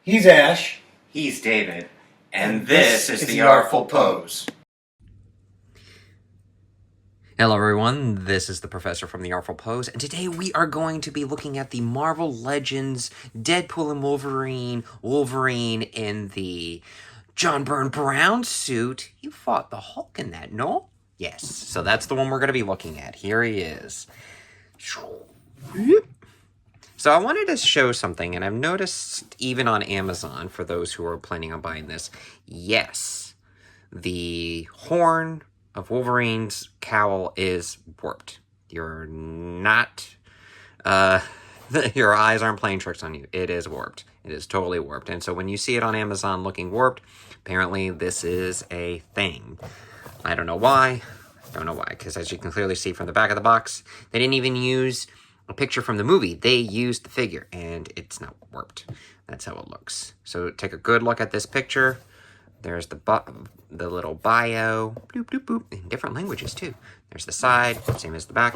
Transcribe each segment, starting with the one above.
He's Ash. He's David. And this is the Artful Pose. Hello everyone, this is the Professor from the Artful Pose, and today we are going to be looking at the Marvel Legends Deadpool and Wolverine in the John Byrne Brown suit. You fought the Hulk in that, no? Yes, so that's the one we're going to be looking at. Here he is. So I wanted to show something, and I've noticed even on Amazon, for those who are planning on buying this, yes, the horn of Wolverine's cowl is warped. You're not, your eyes aren't playing tricks on you. It is warped. It is totally warped. And so when you see it on Amazon looking warped, apparently this is a thing. I don't know why. Because as you can clearly see from the back of the box, they didn't even use a picture from the movie. They used the figure, and it's not warped. That's how it looks. So take a good look at this picture. There's the little bio, bloop, bloop, bloop, in different languages too. There's the side, same as the back.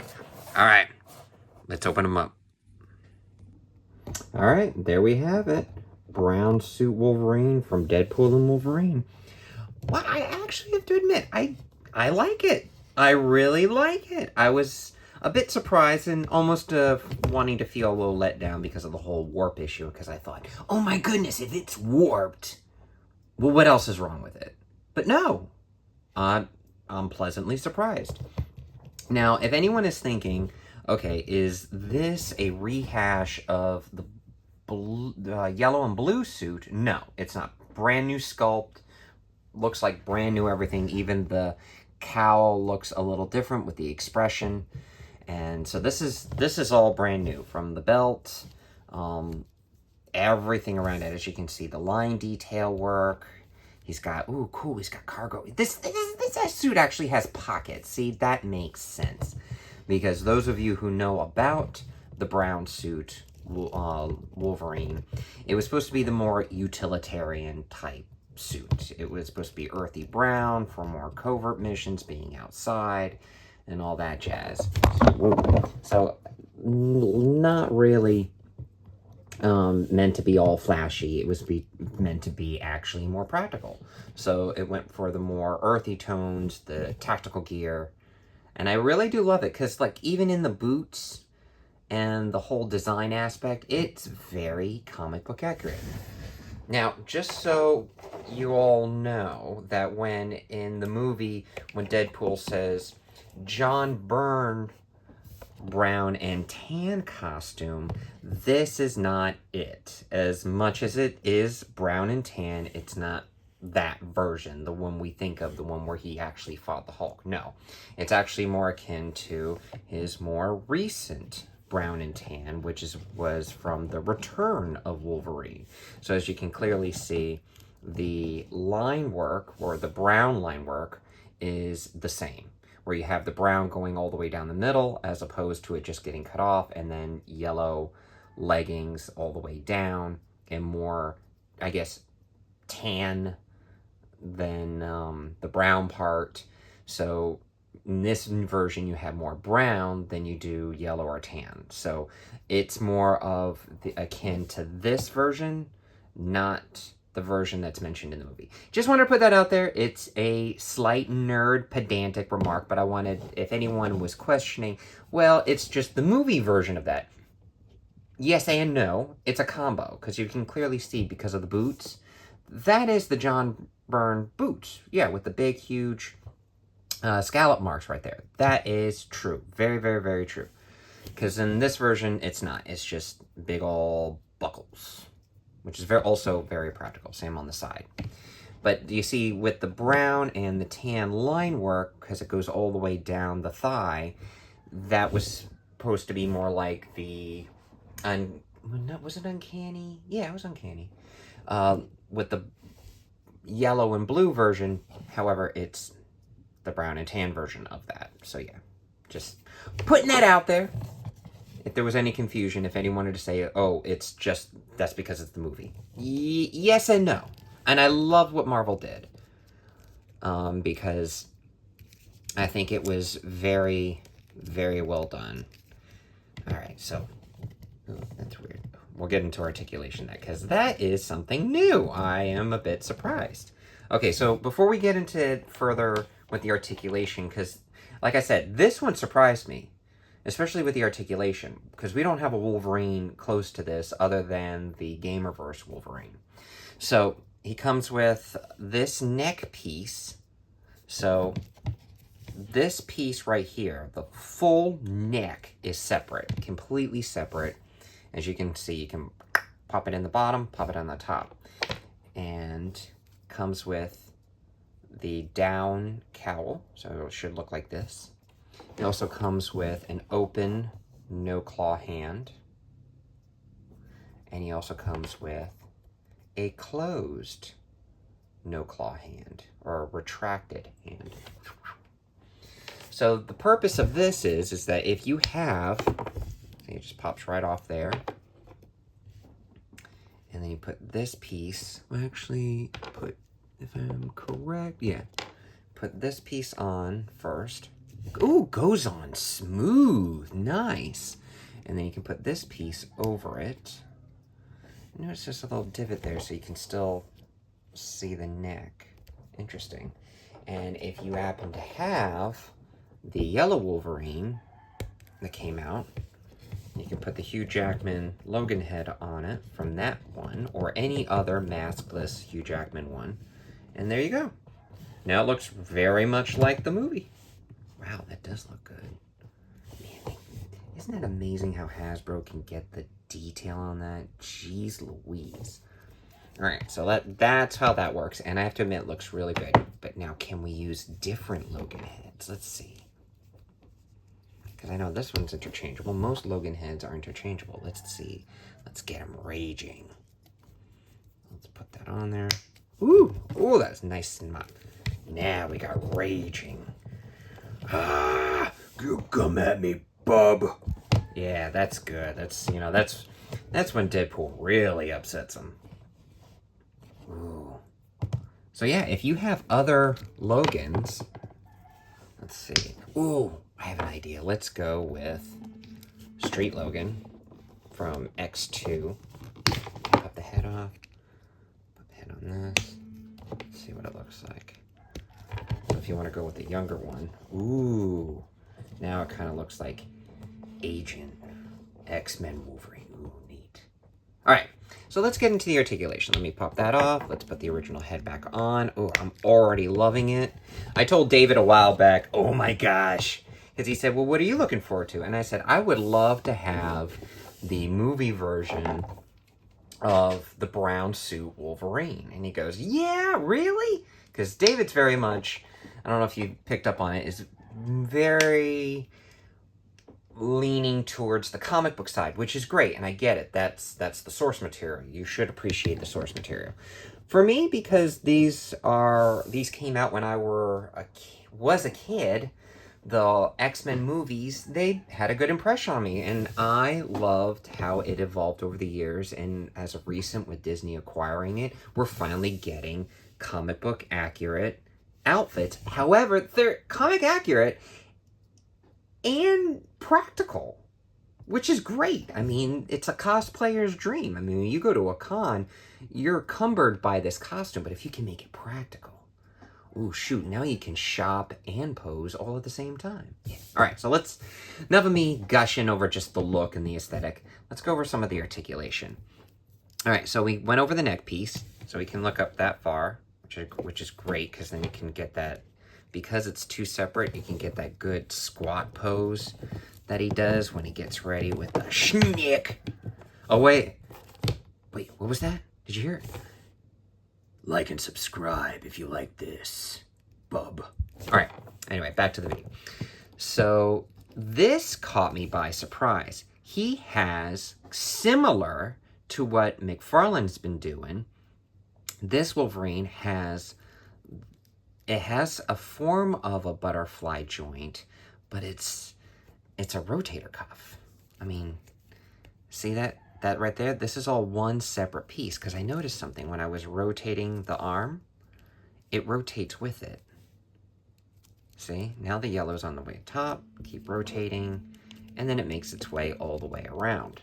All right, let's open them up. All right, there we have it. Brown suit Wolverine from Deadpool and Wolverine. Well, I actually have to admit, I like it. I really like it. I was a bit surprised and almost wanting to feel a little let down because of the whole warp issue, because I thought, oh my goodness, if it's warped, well, what else is wrong with it? But no, I'm pleasantly surprised. Now, if anyone is thinking, okay, is this a rehash of the yellow and blue suit? No, it's not. Brand new sculpt. Looks like brand new everything. Even the cowl looks a little different with the expression. And so this is all brand new. From the belt, everything around it. As you can see, the line detail work. He's got, ooh, cool, he's got cargo. This suit actually has pockets. See, that makes sense. Because those of you who know about the brown suit, Wolverine, it was supposed to be the more utilitarian type suit. It was supposed to be earthy brown for more covert missions, being outside, and all that jazz. So not really meant to be all flashy. It was meant to be actually more practical. So it went for the more earthy tones, the tactical gear. And I really do love it, because like even in the boots and the whole design aspect, it's very comic book accurate. Now, just so you all know that when in the movie, when Deadpool says John Byrne brown and tan costume, this is not it. As much as it is brown and tan, it's not that version, the one we think of, the one where he actually fought the Hulk. No, it's actually more akin to his more recent brown and tan, which was from the Return of Wolverine. So as you can clearly see, the line work, or the brown line work, is the same, where you have the brown going all the way down the middle, as opposed to it just getting cut off, and then yellow leggings all the way down, and more, I guess, tan than the brown part. So in this version, you have more brown than you do yellow or tan. So it's more of akin to this version, not the version that's mentioned in the movie. Just wanted to put that out there. It's a slight nerd pedantic remark, but I wanted, if anyone was questioning, well, it's just the movie version of that. Yes and no. It's a combo, because you can clearly see, because of the boots, that is the John Byrne boots. Yeah, with the big, huge scallop marks right there. That is true. Very, very, very true. Because in this version, it's not. It's just big ol' buckles, which is also very practical. Same on the side. But you see, with the brown and the tan line work, because it goes all the way down the thigh, that was supposed to be more like the... was it uncanny? Yeah, it was uncanny. With the yellow and blue version, however, it's the brown and tan version of that. So yeah, just putting that out there. If there was any confusion, if anyone wanted to say, oh, it's just, that's because it's the movie. Yes and no. And I love what Marvel did. Because I think it was very, very well done. All right, so, ooh, that's weird. we'll get into articulation next, because that is something new. I am a bit surprised. Okay, so before we get into further with the articulation, because like I said, this one surprised me, especially with the articulation, because we don't have a Wolverine close to this other than the Gamerverse Wolverine. So he comes with this neck piece. So this piece right here, the full neck is separate, completely separate. As you can see, you can pop it in the bottom, pop it on the top. And comes with the down cowl, so it should look like this. It also comes with an open, no claw hand. And he also comes with a closed, no claw hand, or a retracted hand. So the purpose of this is that if you have, it just pops right off there. And then you put this piece, well, actually put, if I'm correct, yeah. Put this piece on first. Ooh, goes on smooth, nice. And then you can put this piece over it. Notice there's a little divot there so you can still see the neck. Interesting. And if you happen to have the yellow Wolverine that came out, you can put the Hugh Jackman Logan head on it from that one, or any other maskless Hugh Jackman one. And there you go. Now it looks very much like the movie. Wow, that does look good. Man, isn't it amazing how Hasbro can get the detail on that? Jeez Louise. Alright, so that's how that works. And I have to admit, it looks really good. But now, can we use different Logan heads? Let's see. Because I know this one's interchangeable. Most Logan heads are interchangeable. Let's see. Let's get them raging. Let's put that on there. Ooh, ooh, that's nice and mop. Now we got raging. Ah, you come at me, bub. Yeah, that's good. That's, you know, that's when Deadpool really upsets him. Ooh. So yeah, if you have other Logans, let's see. Ooh, I have an idea. Let's go with Street Logan from X2. Pop the head off. Put the head on this. Let's see what it looks like. So if you want to go with the younger one, ooh, now it kind of looks like Agent X-Men Wolverine. Ooh, neat. All right, so let's get into the articulation. Let me pop that off. Let's put the original head back on. Oh, I'm already loving it. I told David a while back, oh my gosh, because he said, well, what are you looking forward to? And I said, I would love to have the movie version of the brown suit Wolverine. And he goes, yeah, really? Because David's very much, I don't know if you picked up on it, is very leaning towards the comic book side, which is great, and I get it. That's the source material. You should appreciate the source material. For me, because these came out when I was a kid, the X-Men movies, they had a good impression on me, and I loved how it evolved over the years, and as of recent, with Disney acquiring it, we're finally getting comic book accurate outfits. However, they're comic accurate and practical, which is great. I mean, it's a cosplayer's dream. I mean, when you go to a con, you're cumbered by this costume, but if you can make it practical, ooh, shoot, now you can shop and pose all at the same time. Yeah. All right, so enough of me gushing over just the look and the aesthetic. Let's go over some of the articulation. All right, so we went over the neck piece, so we can look up that far, which is great, because then you can get that, because it's two separate, you can get that good squat pose that he does when he gets ready with the schnick. Oh, wait, what was that? Did you hear it? Like and subscribe if you like this, bub. All right, anyway, back to the video. So this caught me by surprise. He has, similar to what McFarlane's been doing, this Wolverine has a form of a butterfly joint, but it's a rotator cuff. I mean, see that right there? This is all one separate piece, because I noticed something when I was rotating the arm. It rotates with it. See? Now the yellow's on the way top. Keep rotating, and then it makes its way all the way around.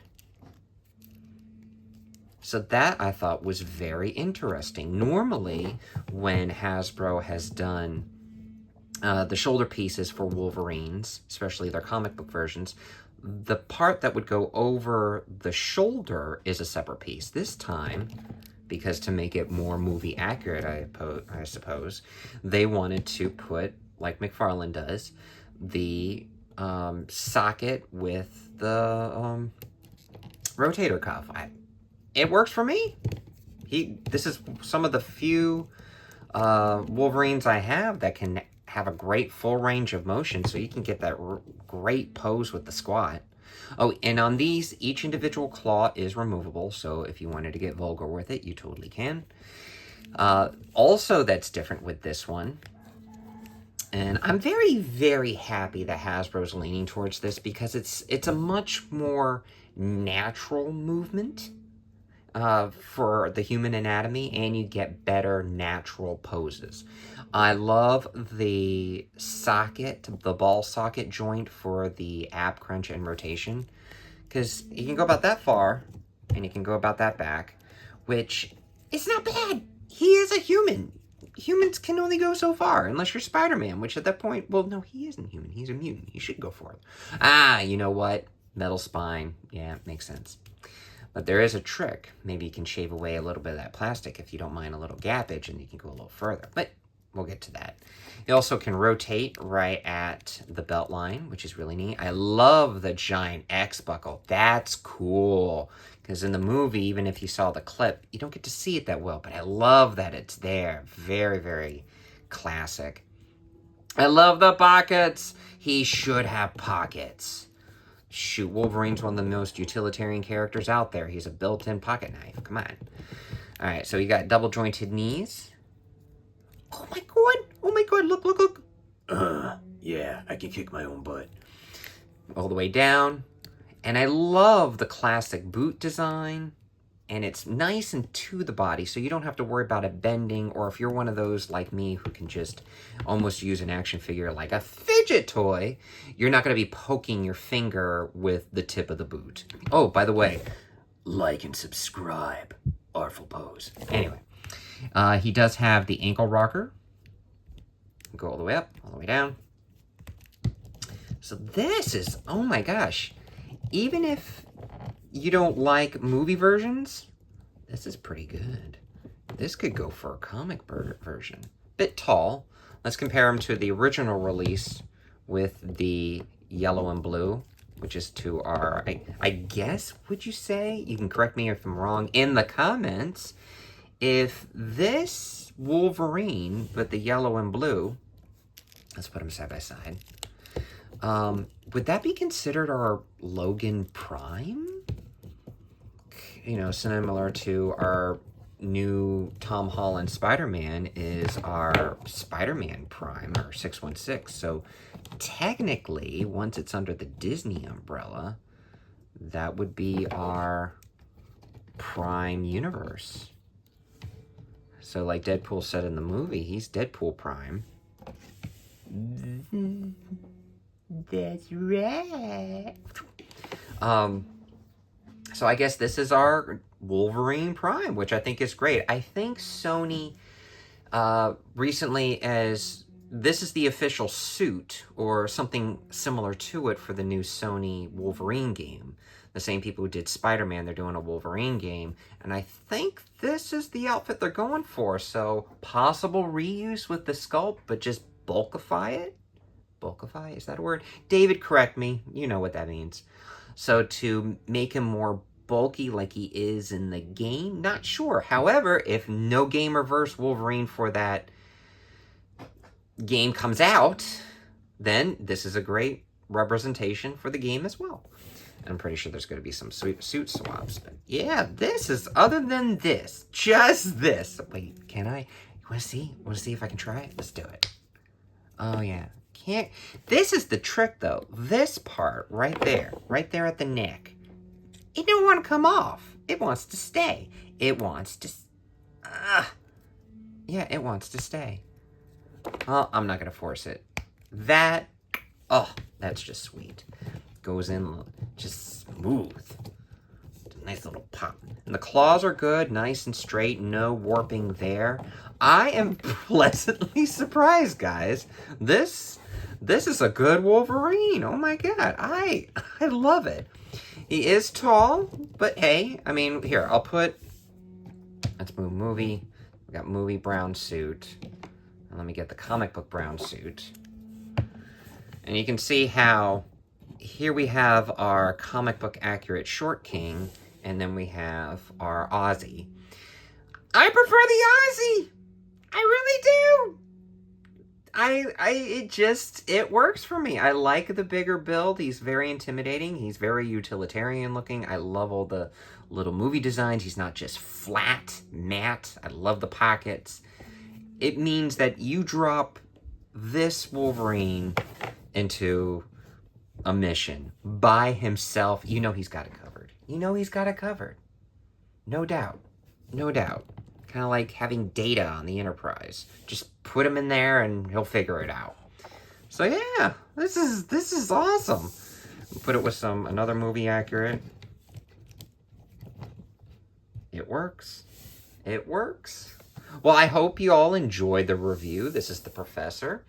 So that I thought was very interesting. Normally, when Hasbro has done the shoulder pieces for Wolverines, especially their comic book versions, the part that would go over the shoulder is a separate piece. This time, because to make it more movie accurate, I suppose, they wanted to put, like McFarlane does, the socket with the rotator cuff. It works for me. This is some of the few Wolverines I have that can have a great full range of motion, so you can get that great pose with the squat. Oh, and on these, each individual claw is removable, so if you wanted to get vulgar with it, you totally can. Also, that's different with this one, and I'm very, very happy that Hasbro's leaning towards this, because it's a much more natural movement for the human anatomy, and you get better natural poses. I love the socket, the ball socket joint for the ab crunch and rotation, because you can go about that far, and you can go about that back, which is not bad. He is a human. Humans can only go so far, unless you're Spider-Man, which at that point, well, no, he isn't human. He's a mutant. He should go forward. You know what? Metal spine. Yeah, makes sense. But there is a trick. Maybe you can shave away a little bit of that plastic if you don't mind a little gappage, and you can go a little further. But we'll get to that. You also can rotate right at the belt line, which is really neat. I love the giant X buckle. That's cool. Because in the movie, even if you saw the clip, you don't get to see it that well. But I love that it's there. Very, very classic. I love the pockets. He should have pockets. Shoot, Wolverine's one of the most utilitarian characters out there. He's a built-in pocket knife. Come on. All right, so you got double-jointed knees. Oh my god! Oh my god! Look, look, look! Yeah, I can kick my own butt. All the way down. And I love the classic boot design. And it's nice and to the body, so you don't have to worry about it bending, or if you're one of those like me who can just almost use an action figure like a fidget toy, you're not going to be poking your finger with the tip of the boot. Oh, by the way, like and subscribe. Artful Pose. Anyway, he does have the ankle rocker. Go all the way up, all the way down. So this is, oh my gosh, even if you don't like movie versions, this is pretty good. This could go for a comic version. Bit tall. Let's compare them to the original release with the yellow and blue, which is to our, I guess, would you say? You can correct me if I'm wrong in the comments. If this Wolverine with the yellow and blue, let's put them side by side, would that be considered our Logan Prime? You know, similar to our new Tom Holland Spider-Man is our Spider-Man Prime, or 616. So technically, once it's under the Disney umbrella, that would be our Prime universe. So like Deadpool said in the movie, he's Deadpool Prime. That's right. So I guess this is our Wolverine Prime, which I think is great. I think Sony recently, as this is the official suit or something similar to it for the new Sony Wolverine game. The same people who did Spider-Man, they're doing a Wolverine game. And I think this is the outfit they're going for. So possible reuse with the sculpt, but just bulkify it? Bulkify, is that a word? David, correct me. You know what that means. So to make him more bulky like he is in the game, not sure. However, if no Game Reverse Wolverine for that game comes out, then this is a great representation for the game as well. And I'm pretty sure there's going to be some suit swaps. But yeah, this is, other than this, just this. Wait, can I? You want to see? Want to see if I can try it? Let's do it. Oh yeah. Can't. This is the trick though. This part right there at the neck, it don't want to come off. It wants to stay. It wants to, yeah, it wants to stay. Oh, I'm not going to force it. That, oh, that's just sweet. Goes in just smooth. Nice little pop. And the claws are good, nice and straight, no warping there. I am pleasantly surprised, guys. This is a good Wolverine. Oh my god. I love it. He is tall, but hey, I mean, here, I'll put, let's move movie. We got movie brown suit. And let me get the comic book brown suit. And you can see how here we have our comic book accurate short king, and then we have our Aussie. I prefer the Aussie. I really do. It works for me. I like the bigger build. He's very intimidating. He's very utilitarian looking. I love all the little movie designs. He's not just flat, matte. I love the pockets. It means that you drop this Wolverine into a mission by himself, you know he's got it covered. You know he's got it covered. No doubt. No doubt. Kind of like having Data on the Enterprise. Just put him in there and he'll figure it out. So yeah, this is awesome. Put it with another movie accurate. It works. It works. Well, I hope you all enjoyed the review. This is the Professor.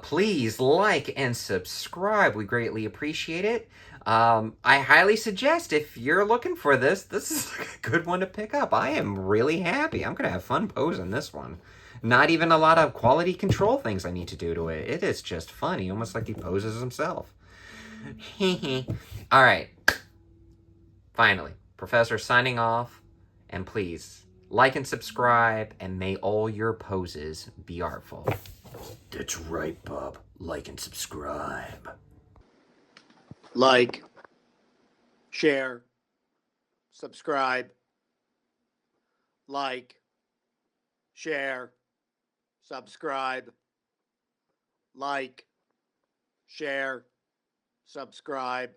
Please like and subscribe. We greatly appreciate it. I highly suggest if you're looking for this is a good one to pick up. I am really happy. I'm going to have fun posing this one. Not even a lot of quality control things I need to do to it. It is just funny, almost like he poses himself. All right. Finally, Professor signing off. And please, like and subscribe, and may all your poses be artful. That's right, Bob. Like and subscribe. Like, share, subscribe, like, share, subscribe, like, share, subscribe.